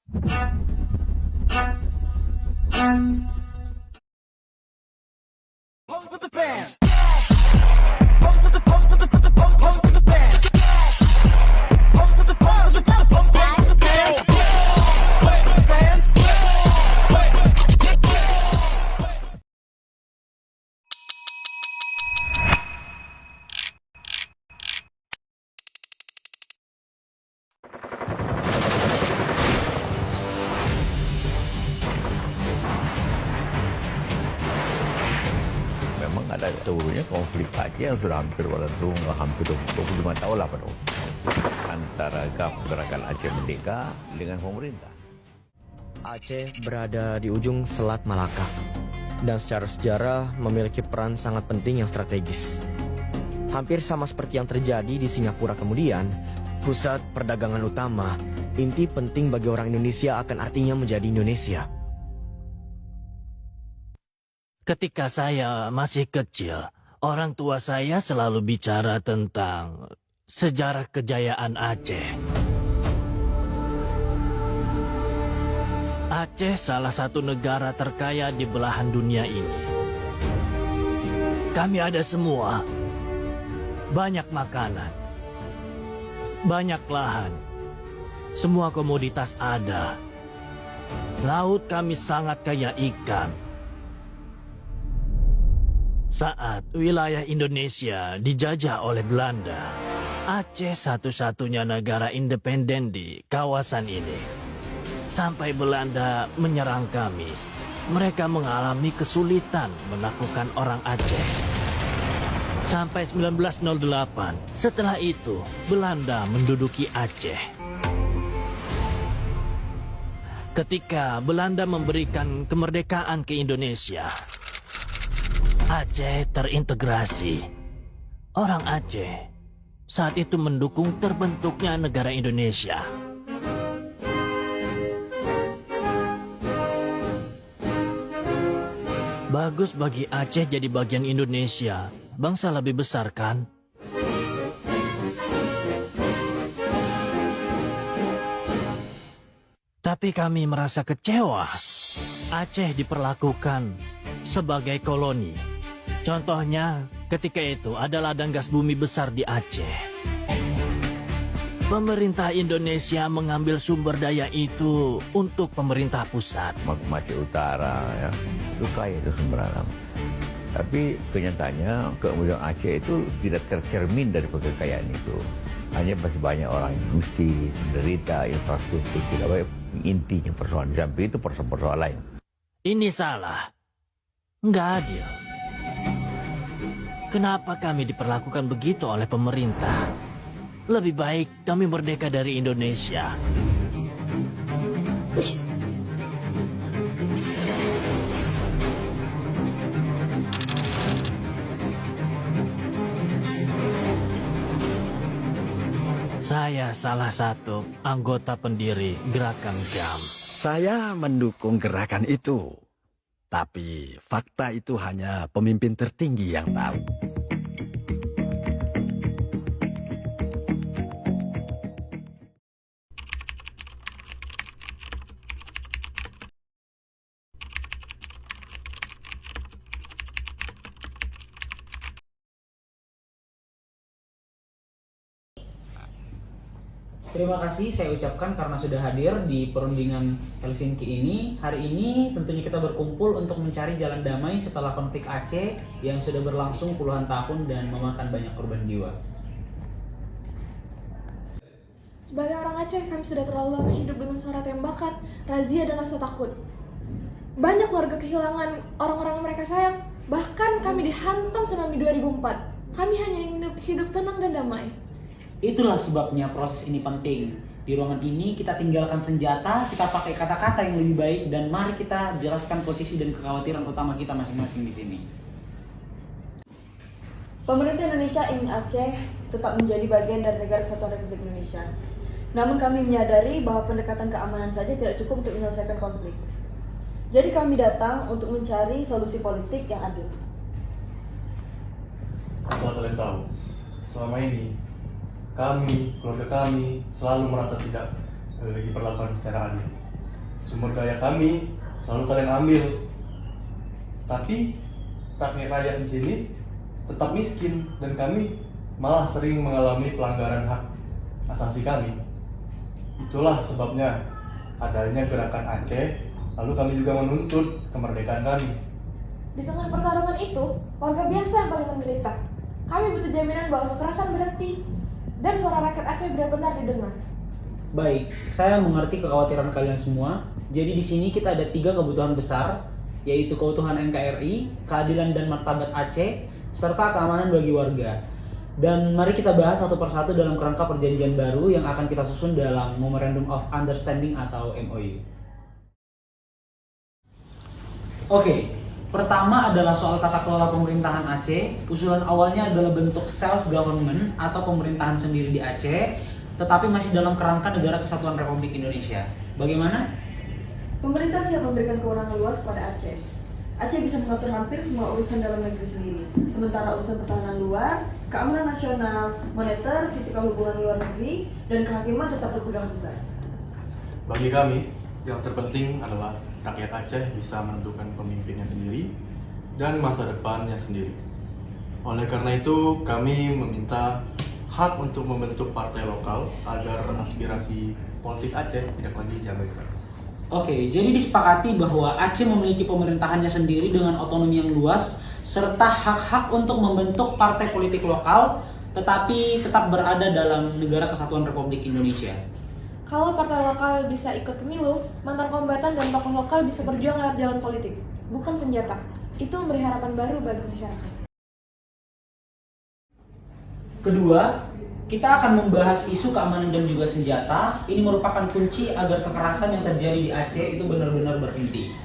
Pose with the fans. Pose with the pose with the pose with the fans. Pose with the pose with the pose with the fans. Pose with the fans. Memang ada seluruhnya konflik Aceh yang sudah hampir berlangsung hampir 25 tahun lah Pak, antara gerakan Aceh Merdeka dengan pemerintah. Aceh berada di ujung Selat Malaka dan secara sejarah memiliki peran sangat penting yang strategis. Hampir sama seperti yang terjadi di Singapura kemudian, pusat perdagangan utama, inti penting bagi orang Indonesia akan artinya menjadi Indonesia. Ketika saya masih kecil, orang tua saya selalu bicara tentang sejarah kejayaan Aceh. Aceh salah satu negara terkaya di belahan dunia ini. Kami ada semua. Banyak makanan. Banyak lahan. Semua komoditas ada. Laut kami sangat kaya ikan. Saat wilayah Indonesia dijajah oleh Belanda, Aceh satu-satunya negara independen di kawasan ini. Sampai Belanda menyerang kami, mereka mengalami kesulitan menaklukkan orang Aceh. Sampai 1908, setelah itu Belanda menduduki Aceh. Ketika Belanda memberikan kemerdekaan ke Indonesia, Aceh terintegrasi. Orang Aceh saat itu mendukung terbentuknya negara Indonesia. Bagus bagi Aceh jadi bagian Indonesia. Bangsa lebih besar kan? Tapi kami merasa kecewa. Aceh diperlakukan sebagai koloni. Contohnya, ketika itu ada ladang gas bumi besar di Aceh. Pemerintah Indonesia mengambil sumber daya itu untuk pemerintah pusat. Aceh Utara ya, itu kaya itu sumber alam. Tapi kenyataannya kemudian Aceh itu tidak tercermin dari kekayaan itu. Hanya masih banyak orang yang mesti menderita, infrastruktur tidak baik. Intinya persoalan di samping itu persoalan lain. Ini salah. Nggak adil. Kenapa kami diperlakukan begitu oleh pemerintah? Lebih baik kami merdeka dari Indonesia. Saya salah satu anggota pendiri Gerakan Jam. Saya mendukung gerakan itu. Tapi fakta itu hanya pemimpin tertinggi yang tahu. Terima kasih saya ucapkan karena sudah hadir di perundingan Helsinki ini. Hari ini tentunya kita berkumpul untuk mencari jalan damai setelah konflik Aceh yang sudah berlangsung puluhan tahun dan memakan banyak korban jiwa. Sebagai orang Aceh, kami sudah terlalu lama hidup dengan suara tembakan, razia, dan rasa takut. Banyak keluarga kehilangan orang-orang yang mereka sayang. Bahkan kami dihantam tsunami 2004. Kami hanya ingin hidup tenang dan damai. Itulah sebabnya proses ini penting. Di ruangan ini kita tinggalkan senjata, kita pakai kata-kata yang lebih baik, dan mari kita jelaskan posisi dan kekhawatiran utama kita masing-masing di sini. Pemerintah Indonesia ingin Aceh tetap menjadi bagian dari Negara Kesatuan Republik Indonesia. Namun kami menyadari bahwa pendekatan keamanan saja tidak cukup untuk menyelesaikan konflik. Jadi kami datang untuk mencari solusi politik yang adil. Asal kalian tahu, selama ini kami, keluarga kami, selalu merasa tidak diperlakukan secara adil. Sumber daya kami selalu kalian ambil. Tapi rakyat di sini tetap miskin dan kami malah sering mengalami pelanggaran hak asasi kami. Itulah sebabnya adanya gerakan Aceh, lalu kami juga menuntut kemerdekaan kami. Di tengah pertarungan itu, warga biasa yang paling menderita. Kami butuh jaminan bahwa kekerasan berhenti dan suara rakyat Aceh benar-benar didengar. Baik, saya mengerti kekhawatiran kalian semua. Jadi di sini kita ada 3 kebutuhan besar, yaitu keutuhan NKRI, keadilan dan martabat Aceh, serta keamanan bagi warga. Dan mari kita bahas satu persatu dalam kerangka perjanjian baru yang akan kita susun dalam Memorandum of Understanding atau MOU. Oke, pertama adalah soal tata kelola pemerintahan Aceh. Usulan awalnya adalah bentuk self-government atau pemerintahan sendiri di Aceh, tetapi masih dalam kerangka Negara Kesatuan Republik Indonesia. Bagaimana? Pemerintah siap memberikan kewenangan luas kepada Aceh. Aceh bisa mengatur hampir semua urusan dalam negeri sendiri. Sementara urusan pertahanan luar, keamanan nasional, moneter, fiskal hubungan luar negeri, dan kehakiman tetap berpegang besar. Bagi kami, yang terpenting adalah rakyat Aceh bisa menentukan pemimpinnya sendiri dan masa depannya sendiri. Oleh karena itu, kami meminta hak untuk membentuk partai lokal agar aspirasi politik Aceh tidak lagi diabaikan. Oke, jadi disepakati bahwa Aceh memiliki pemerintahannya sendiri dengan otonomi yang luas, serta hak-hak untuk membentuk partai politik lokal, tetapi tetap berada dalam Negara Kesatuan Republik Indonesia. Kalau partai lokal bisa ikut pemilu, mantan kombatan dan tokoh lokal bisa berjuang lewat jalan politik, bukan senjata. Itu memberi harapan baru bagi masyarakat. Kedua, kita akan membahas isu keamanan dan juga senjata. Ini merupakan kunci agar kekerasan yang terjadi di Aceh itu benar-benar berhenti.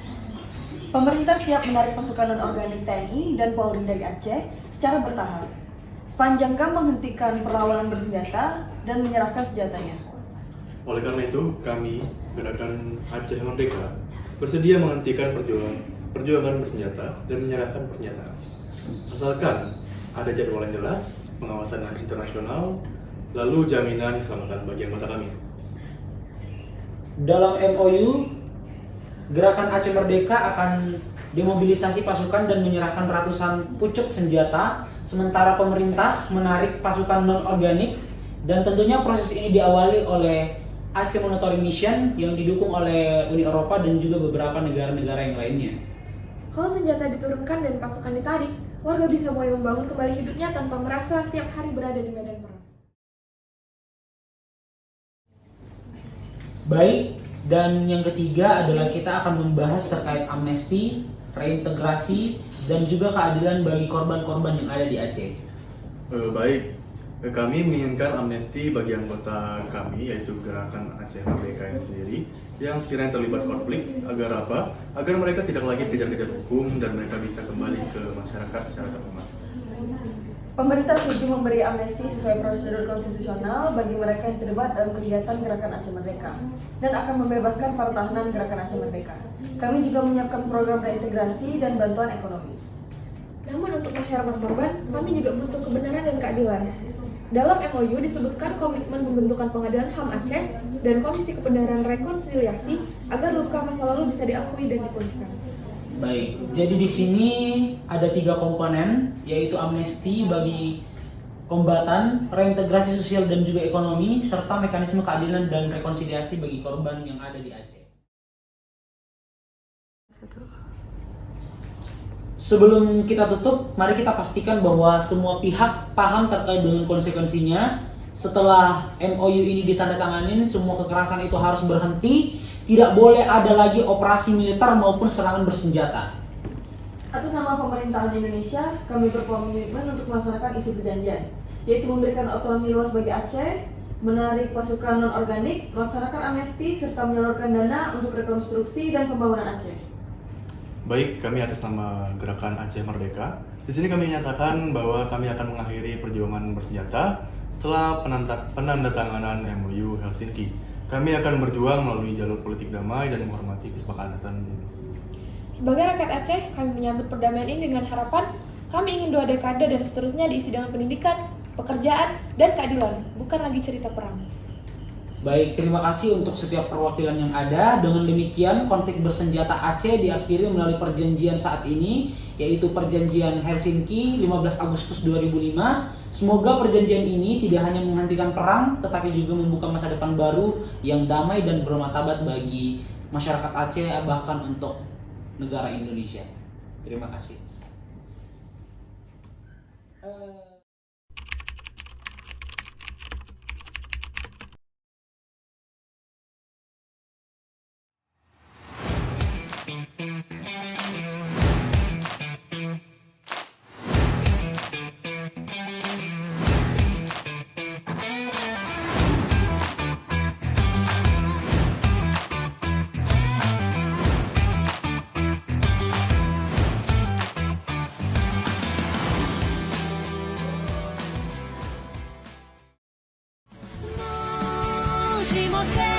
Pemerintah siap menarik pasukan non-organik TNI dan Polri dari Aceh secara bertahap, sepanjang menghentikan perlawanan bersenjata dan menyerahkan senjatanya. Oleh karena itu, kami, Gerakan Aceh Merdeka, bersedia menghentikan perjuangan bersenjata dan menyerahkan pernyataan. Asalkan ada jadwal yang jelas, pengawasan internasional, lalu jaminan keselamatan bagi anggota kami. Dalam MOU, Gerakan Aceh Merdeka akan demobilisasi pasukan dan menyerahkan ratusan pucuk senjata, sementara pemerintah menarik pasukan non-organik, dan tentunya proses ini diawali oleh Aceh Monitoring Mission yang didukung oleh Uni Eropa dan juga beberapa negara-negara yang lainnya. Kalau senjata diturunkan dan pasukan ditarik, warga bisa mulai membangun kembali hidupnya tanpa merasa setiap hari berada di medan perang. Baik, dan yang ketiga adalah kita akan membahas terkait amnesti, reintegrasi, dan juga keadilan bagi korban-korban yang ada di Aceh. Baik, kami menginginkan amnesti bagi anggota kami, yaitu Gerakan Aceh Merdeka yang sendiri, yang sekiranya terlibat konflik. Agar apa? Agar mereka tidak lagi dikejar-kejar hukum dan mereka bisa kembali ke masyarakat secara terhormat. Pemerintah setuju memberi amnesti sesuai prosedur konstitusional bagi mereka yang terlibat dalam kegiatan Gerakan Aceh Merdeka dan akan membebaskan para tahanan Gerakan Aceh Merdeka. Kami juga menyiapkan program reintegrasi dan bantuan ekonomi. Namun untuk masyarakat korban, kami juga butuh kebenaran dan keadilan. Dalam MOU disebutkan komitmen pembentukan Pengadilan HAM Aceh dan Komisi Kebenaran Rekonsiliasi agar luka masa lalu bisa diakui dan dipulihkan. Baik, jadi di sini ada 3 komponen, yaitu amnesti bagi kombatan, reintegrasi sosial dan juga ekonomi, serta mekanisme keadilan dan rekonsiliasi bagi korban yang ada di Aceh. Sebelum kita tutup, mari kita pastikan bahwa semua pihak paham terkait dengan konsekuensinya. Setelah MOU ini ditandatanganin, semua kekerasan itu harus berhenti. Tidak boleh ada lagi operasi militer maupun serangan bersenjata. Atas nama pemerintahan Indonesia, kami berkomitmen untuk melaksanakan isi perjanjian, yaitu memberikan otonomi luas bagi Aceh, menarik pasukan non-organik, melaksanakan amnesti, serta menyalurkan dana untuk rekonstruksi dan pembangunan Aceh. Baik, kami atas nama Gerakan Aceh Merdeka, di sini kami menyatakan bahwa kami akan mengakhiri perjuangan bersenjata setelah penandatanganan MOU Helsinki. Kami akan berjuang melalui jalur politik damai dan menghormati kesepakatan ini. Sebagai rakyat Aceh, kami menyambut perdamaian ini dengan harapan kami ingin 2 dekade dan seterusnya diisi dengan pendidikan, pekerjaan, dan keadilan, bukan lagi cerita perang. Baik, terima kasih untuk setiap perwakilan yang ada. Dengan demikian, konflik bersenjata Aceh diakhiri melalui perjanjian saat ini, yaitu Perjanjian Helsinki 15 Agustus 2005. Semoga perjanjian ini tidak hanya menghentikan perang, tetapi juga membuka masa depan baru yang damai dan bermartabat bagi masyarakat Aceh, bahkan untuk negara Indonesia. Terima kasih. Monge, você